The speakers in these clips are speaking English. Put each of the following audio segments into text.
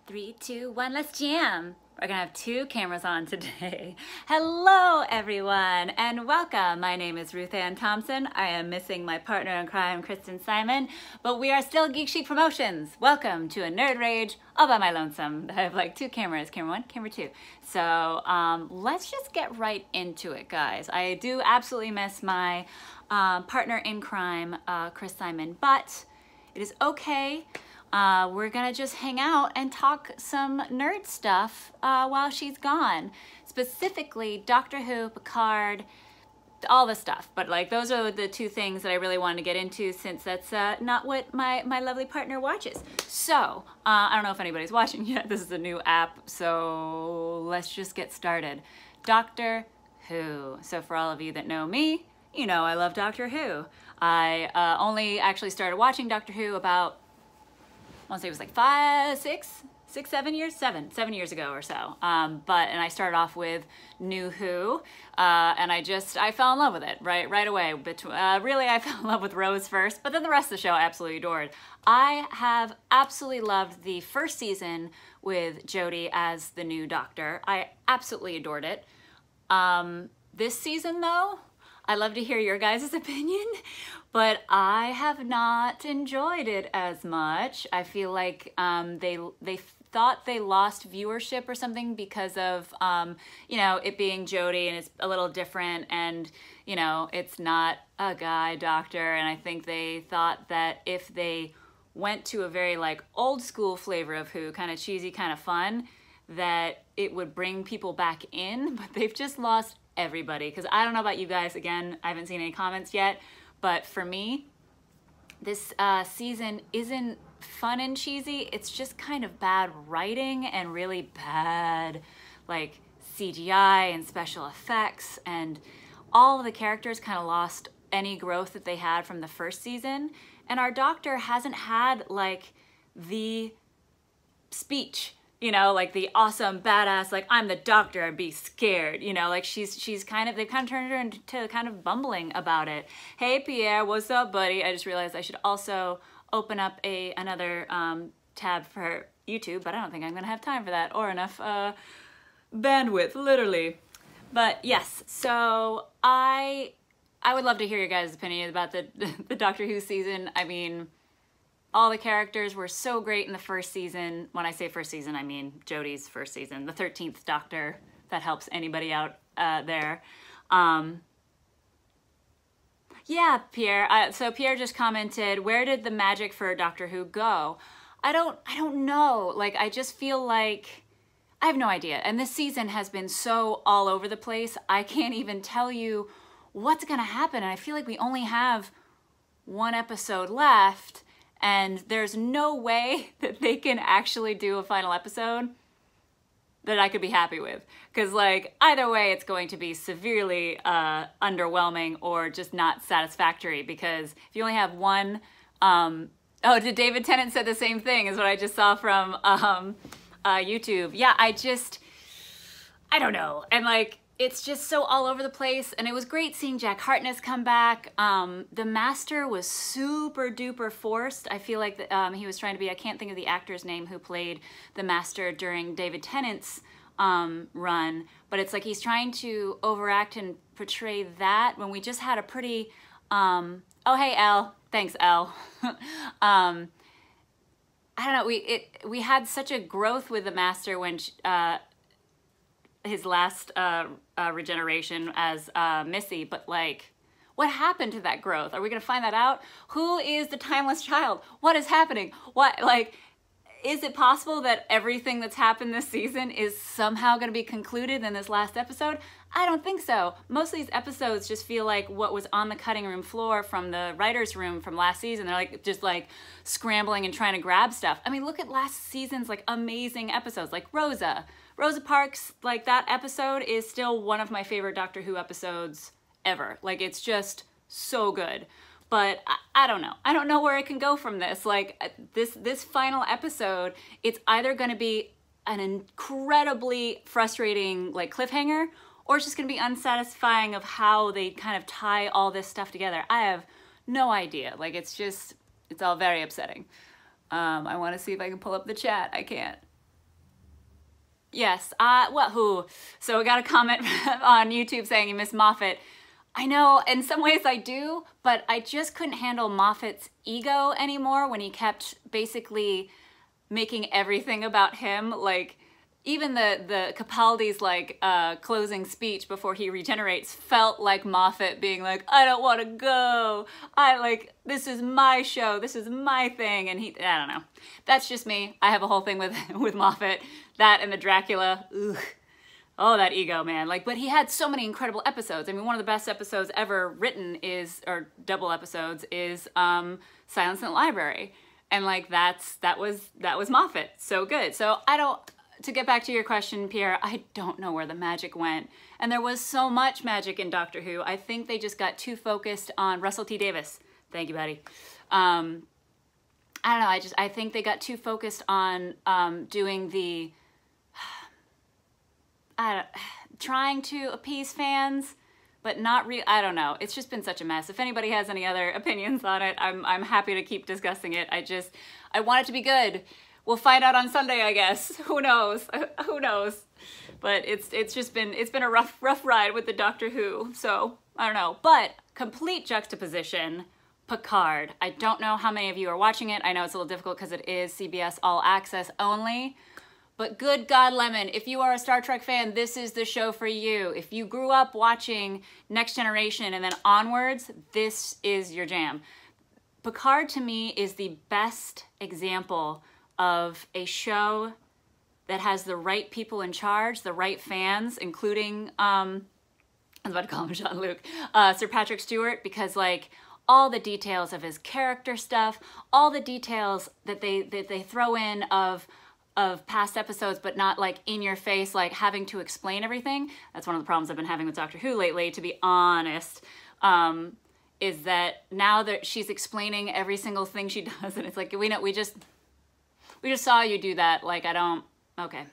3, 2, 1, let's jam. We're gonna have 2 cameras on today. Hello everyone and welcome. My name is Ruth Ann Thompson. I am missing my partner in crime, Kristen Simon, but we are still Geek Chic Promotions. Welcome to a Nerd Rage all by my lonesome. I have like 2 cameras, camera 1, camera 2. So let's just get right into it, guys. I do absolutely miss my partner in crime, Chris Simon, but it is okay. We're gonna just hang out and talk some nerd stuff while she's gone. Specifically, Doctor Who, Picard, all the stuff. But like those are the 2 things that I really wanted to get into since that's not what my lovely partner watches. So, I don't know if anybody's watching yet. This is a new app, so let's just get started. Doctor Who. So for all of you that know me, you know I love Doctor Who. I only actually started watching Doctor Who about, I want to say it was like 7 years ago or so. And I started off with New Who, and I fell in love with it right away. Really, I fell in love with Rose first, but then the rest of the show I absolutely adored. I have absolutely loved the first season with Jodie as the new Doctor. I absolutely adored it. This season though, I'd love to hear your guys' opinion, but I have not enjoyed it as much. I feel like they thought they lost viewership or something because of, you know, it being Jodie and it's a little different and, you know, it's not a guy doctor. And I think they thought that if they went to a very like old school flavor of Who, kind of cheesy, kind of fun, that it would bring people back in, but they've just lost everybody. Because I don't know about you guys, again, I haven't seen any comments yet, but for me, this season isn't fun and cheesy. It's just kind of bad writing and really bad like CGI and special effects, and all of the characters kind of lost any growth that they had from the first season. And our Doctor hasn't had like the speech, you know, like the awesome badass, like I'm the Doctor and be scared, you know, like they've kind of turned her into kind of bumbling about it. Hey Pierre, what's up buddy? I just realized I should also open up another tab for YouTube, but I don't think I'm gonna have time for that or enough bandwidth, literally. But yes, so I would love to hear your guys' opinion about the Doctor Who season. I mean, all the characters were so great in the first season. When I say first season, I mean Jodie's first season, the 13th Doctor. That helps anybody out there. Yeah, Pierre. So Pierre just commented, where did the magic for Doctor Who go? I don't know. Like, I just feel like, I have no idea. And this season has been so all over the place. I can't even tell you what's gonna happen. And I feel like we only have 1 episode left, and there's no way that they can actually do a final episode that I could be happy with. Because like, either way, it's going to be severely underwhelming or just not satisfactory, because if you only have 1, oh, did David Tennant said the same thing is what I just saw from YouTube. Yeah, I don't know. And like, it's just so all over the place, and it was great seeing Jack Harkness come back. The Master was super duper forced. I feel like he was trying to be, I can't think of the actor's name who played the Master during David Tennant's run, but it's like he's trying to overact and portray that when we just had a pretty, oh hey Elle, thanks Elle. I don't know, we had such a growth with the Master when his last regeneration as Missy, but like, what happened to that growth? Are we gonna find that out? Who is the timeless child? What is happening? What, like, is it possible that everything that's happened this season is somehow gonna be concluded in this last episode? I don't think so. Most of these episodes just feel like what was on the cutting room floor from the writer's room from last season. They're like, just like scrambling and trying to grab stuff. I mean, look at last season's like amazing episodes, like Rosa Parks, like that episode is still one of my favorite Doctor Who episodes ever. Like, it's just so good. But I don't know. I don't know where it can go from this. Like, this final episode, it's either gonna be an incredibly frustrating like cliffhanger, or it's just gonna be unsatisfying of how they kind of tie all this stuff together. I have no idea. Like, it's all very upsetting. I wanna see if I can pull up the chat. I can't. Yes, who? So I got a comment on YouTube saying you miss Moffat. I know, in some ways I do, but I just couldn't handle Moffat's ego anymore when he kept basically making everything about him. Like, even the Capaldi's like closing speech before he regenerates felt like Moffat being like, I don't want to go. This is my show. This is my thing. And I don't know. That's just me. I have a whole thing with Moffat. That and the Dracula. Ugh. Oh, that ego, man. Like, but he had so many incredible episodes. I mean, one of the best episodes ever written or double episodes is Silence in the Library. And like, that was Moffat. So good. So to get back to your question, Pierre, I don't know where the magic went. And there was so much magic in Doctor Who. I think they just got too focused on Russell T Davies. Thank you, buddy. I don't know. I think they got too focused on doing the trying to appease fans, but not I don't know. It's just been such a mess. If anybody has any other opinions on it, I'm happy to keep discussing it. I want it to be good. We'll find out on Sunday, I guess. Who knows? Who knows? But it's been a rough ride with the Doctor Who. So I don't know. But complete juxtaposition, Picard. I don't know how many of you are watching it. I know it's a little difficult because it is CBS All Access only. But good God, Lemon, if you are a Star Trek fan, this is the show for you. If you grew up watching Next Generation and then onwards, this is your jam. Picard, to me, is the best example of a show that has the right people in charge, the right fans, including, I was about to call him Jean-Luc, Sir Patrick Stewart, because like all the details of his character stuff, all the details that they throw in of past episodes, but not like in your face, like having to explain everything. That's one of the problems I've been having with Doctor Who lately, to be honest, is that now that she's explaining every single thing she does, and it's like, we just saw you do that. Like, okay,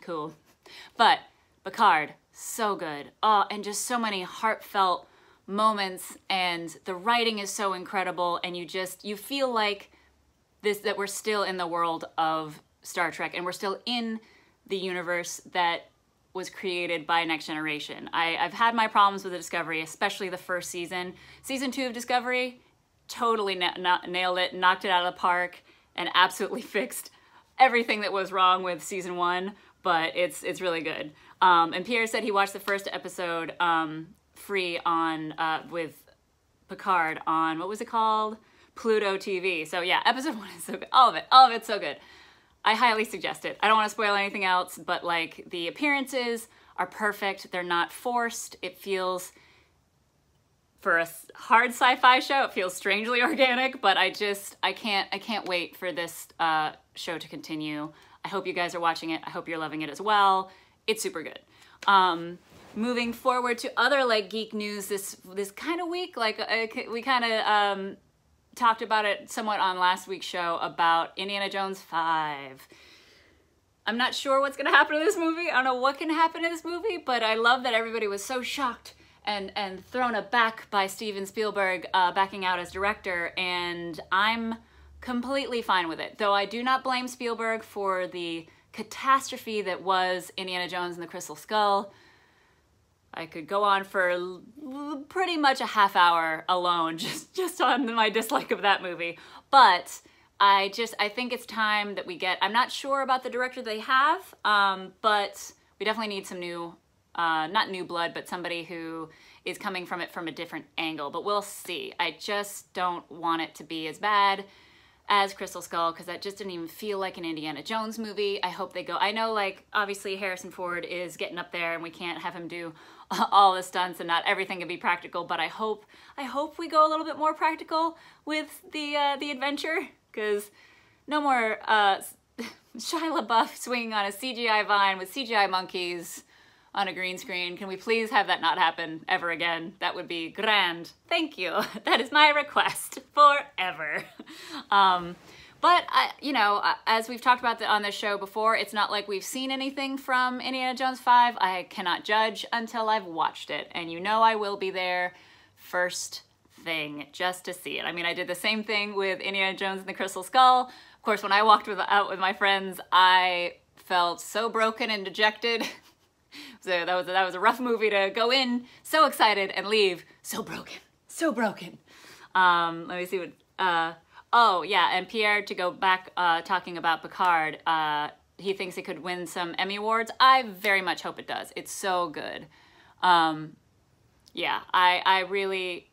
cool. But Picard, so good. Oh, and just so many heartfelt moments, and the writing is so incredible, and you feel like that we're still in the world of Star Trek, and we're still in the universe that was created by Next Generation. I've had my problems with the Discovery, especially the first season. Season 2 of Discovery, totally nailed it, knocked it out of the park, and absolutely fixed everything that was wrong with season 1, but it's really good. And Pierre said he watched the first episode free on with Picard on, what was it called? Pluto TV. So yeah, episode 1 is so good. All of it's so good. I highly suggest it. I don't want to spoil anything else, but like the appearances are perfect. They're not forced. It feels, for a hard sci-fi show, it feels strangely organic, but I can't wait for this show to continue. I hope you guys are watching it. I hope you're loving it as well. It's super good. Moving forward to other like geek news this kind of week, like we kind of talked about it somewhat on last week's show about Indiana Jones 5. I'm not sure what's gonna happen to this movie. I don't know what can happen in this movie, but I love that everybody was so shocked and thrown aback by Steven Spielberg backing out as director, and I'm completely fine with it. Though I do not blame Spielberg for the catastrophe that was Indiana Jones and the Crystal Skull. I could go on for pretty much a half hour alone just on my dislike of that movie. But I think it's time that we get, I'm not sure about the director they have, but we definitely need some new, not new blood, but somebody who is coming from it from a different angle. But we'll see. I just don't want it to be as bad as Crystal Skull, because that just didn't even feel like an Indiana Jones movie. I hope they go, I know like obviously Harrison Ford is getting up there and we can't have him do all the stunts and not everything can be practical, but I hope we go a little bit more practical with the adventure, because no more Shia LaBeouf swinging on a CGI vine with CGI monkeys on a green screen. Can we please have that not happen ever again? That would be grand. Thank you. That is my request forever. But, you know, as we've talked about on this show before, it's not like we've seen anything from Indiana Jones 5. I cannot judge until I've watched it. And you know I will be there first thing just to see it. I mean, I did the same thing with Indiana Jones and the Crystal Skull. Of course, when I walked out with my friends, I felt so broken and dejected. So that was a rough movie to go in so excited and leave so broken, so broken. Let me see what, oh yeah, and Pierre, to go back talking about Picard, he thinks it could win some Emmy Awards. I very much hope it does. It's so good. Yeah, I really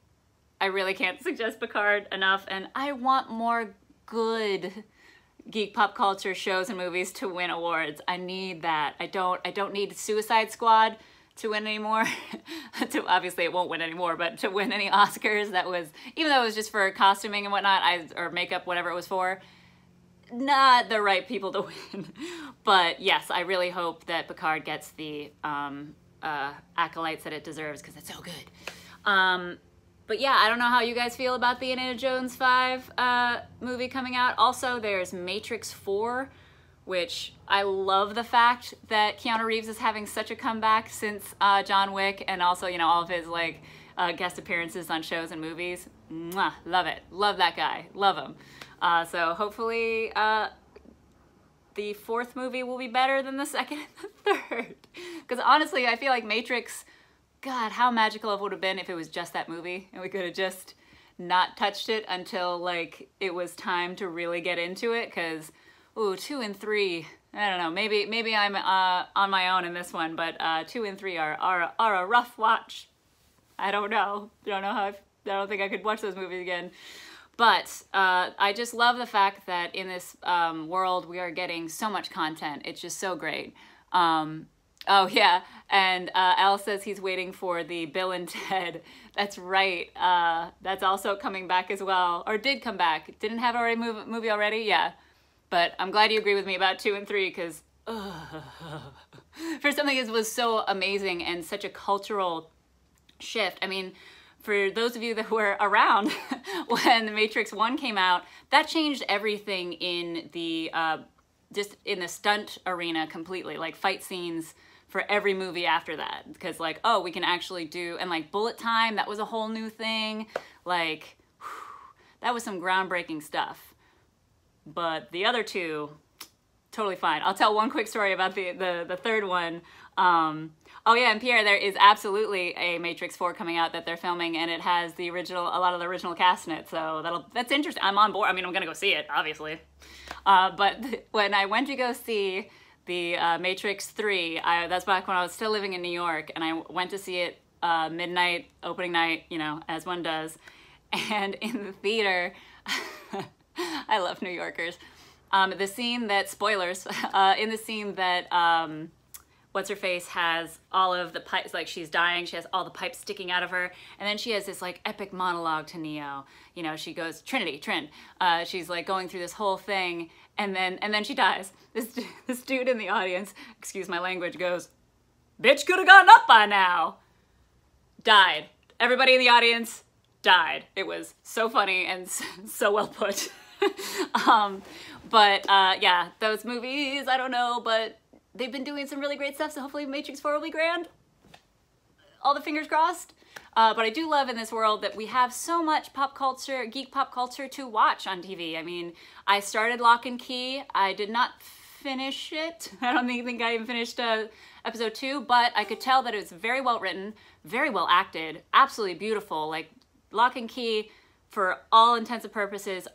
can't suggest Picard enough, and I want more good geek pop culture shows and movies to win awards. I need that. I don't need Suicide Squad to win anymore. Obviously it won't win anymore, but to win any Oscars, that was, even though it was just for costuming and whatnot, or makeup, whatever it was for, not the right people to win. But yes, I really hope that Picard gets the acolytes that it deserves, because it's so good. But yeah, I don't know how you guys feel about the Indiana Jones 5 movie coming out. Also, there's Matrix 4, which I love the fact that Keanu Reeves is having such a comeback since John Wick, and also, you know, all of his like guest appearances on shows and movies. Mwah, love it. Love that guy. Love him. So hopefully the fourth movie will be better than the second and the third. Because honestly, I feel like Matrix, God, how magical it would have been if it was just that movie and we could have just not touched it until like it was time to really get into it. Because, ooh, 2 and 3, I don't know, maybe I'm on my own in this one, but 2 and 3 are a rough watch. I don't know. I don't think I could watch those movies again. But I just love the fact that in this world we are getting so much content. It's just so great. Oh yeah, and Al says he's waiting for the Bill and Ted. That's right. That's also coming back as well, or did come back. Didn't have already movie already? Yeah. But I'm glad you agree with me about 2 and 3, because for something that was so amazing and such a cultural shift. I mean, for those of you that were around when The Matrix 1 came out, that changed everything in the just in the stunt arena completely. Like fight scenes for every movie after that, because like, oh, we can actually do, and like bullet time, that was a whole new thing. Like, whew, that was some groundbreaking stuff. But the other two, totally fine. I'll tell one quick story about the third one. Oh yeah, and Pierre, there is absolutely a Matrix 4 coming out that they're filming, and it has the original, a lot of the original cast in it, so that's interesting. I'm on board. I mean, I'm gonna go see it, obviously. But when I went to go see the Matrix 3, that's back when I was still living in New York, and I went to see it midnight, opening night, you know, as one does. And in the theater, I love New Yorkers. The scene that, spoilers, in the scene that, what's-her-face has all of the pipes, like she's dying, she has all the pipes sticking out of her, and then she has this like epic monologue to Neo. You know, she goes, Trin, she's like going through this whole thing, and then she dies. This dude in the audience, excuse my language, goes, "Bitch could have gotten up by now." Died. Everybody in the audience died. It was so funny and so well put. Yeah, those movies, I don't know, but they've been doing some really great stuff, so hopefully Matrix 4 will be grand. All the fingers crossed. But I do love in this world that we have so much pop culture, geek pop culture to watch on TV. I mean, I started Lock and Key. I did not finish it. I don't think I even finished episode 2, but I could tell that it was very well written, very well acted, absolutely beautiful. Like, Lock and Key, for all intents and purposes,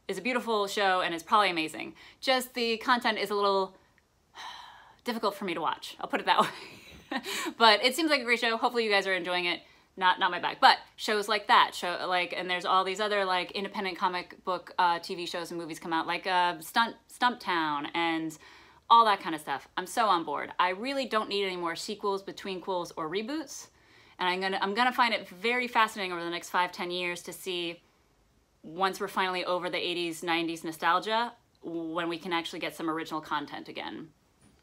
is a beautiful show and is probably amazing. Just the content is a little difficult for me to watch. I'll put it that way. But it seems like a great show. Hopefully you guys are enjoying it. Not my bag, but shows like that, and there's all these other like independent comic book TV shows and movies come out, like Stumptown and all that kind of stuff. I'm so on board. I really don't need any more sequels, betweenquels, or reboots, and I'm gonna find it very fascinating over the next 5-10 years to see, once we're finally over the 80s, 90s nostalgia, when we can actually get some original content again.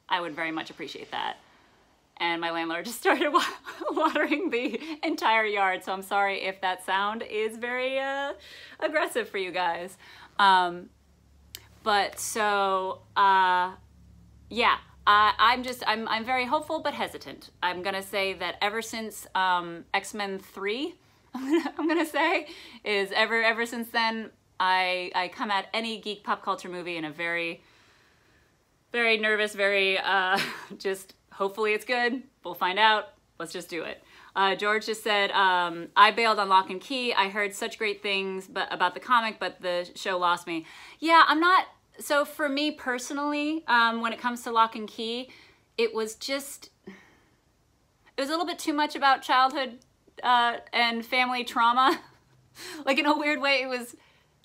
I would very much appreciate that. And my landlord just started watering the entire yard, so I'm sorry if that sound is very aggressive for you guys. But so, yeah, I'm very hopeful but hesitant. I'm gonna say that ever since X-Men 3, I'm gonna say, is ever since then, I come at any geek pop culture movie in a very very nervous, very just hopefully it's good. We'll find out. Let's just do it. George just said, I bailed on Lock and Key. I heard such great things about the comic, but the show lost me. Yeah, I'm not, so for me personally, when it comes to Lock and Key, it was a little bit too much about childhood and family trauma. Like in a weird way, it was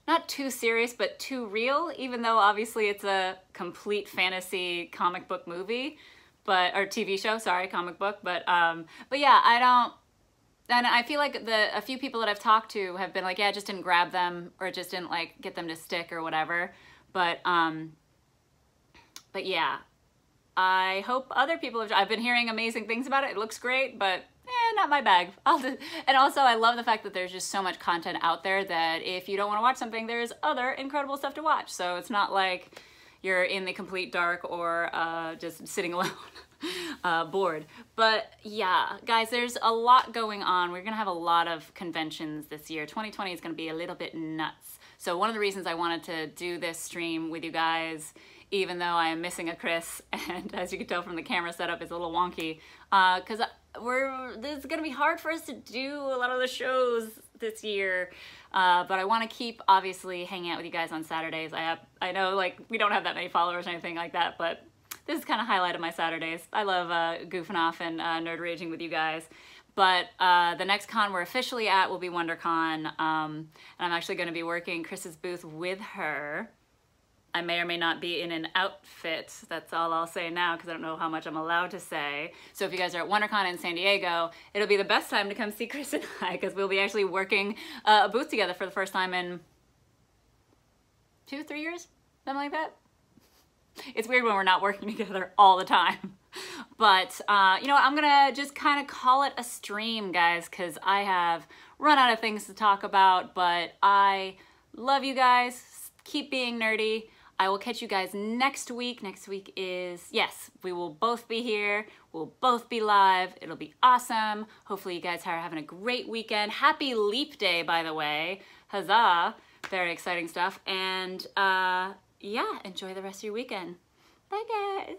not too serious, but too real, even though obviously it's a complete fantasy comic book movie. Or TV show, sorry, comic book, but yeah, and I feel like a few people that I've talked to have been like, yeah, it just didn't grab them, or it just didn't like get them to stick or whatever, but yeah, I hope other people I've been hearing amazing things about it. It looks great, but not my bag. And also I love the fact that there's just so much content out there that if you don't want to watch something, there's other incredible stuff to watch, so it's not like you're in the complete dark or just sitting alone, bored. But yeah, guys, there's a lot going on. We're gonna have a lot of conventions this year. 2020 is gonna be a little bit nuts. So one of the reasons I wanted to do this stream with you guys, even though I am missing a Chris, and as you can tell from the camera setup, it's a little wonky, because this is gonna be hard for us to do a lot of the shows this year. But I want to keep obviously hanging out with you guys on Saturdays. I know like we don't have that many followers or anything like that, but this is kind of highlight of my Saturdays. I love goofing off and nerd raging with you guys. But the next con we're officially at will be WonderCon, and I'm actually going to be working Chris's booth with her. I may or may not be in an outfit. That's all I'll say now because I don't know how much I'm allowed to say. So if you guys are at WonderCon in San Diego, it'll be the best time to come see Chris and I because we'll be actually working a booth together for the first time in 2-3 years, something like that. It's weird when we're not working together all the time. But you know what, I'm gonna just kind of call it a stream, guys, because I have run out of things to talk about, but I love you guys. Keep being nerdy. I will catch you guys next week. Next week is, yes, we will both be here. We'll both be live. It'll be awesome. Hopefully you guys are having a great weekend. Happy Leap Day, by the way. Huzzah. Very exciting stuff. And yeah, enjoy the rest of your weekend. Bye, guys.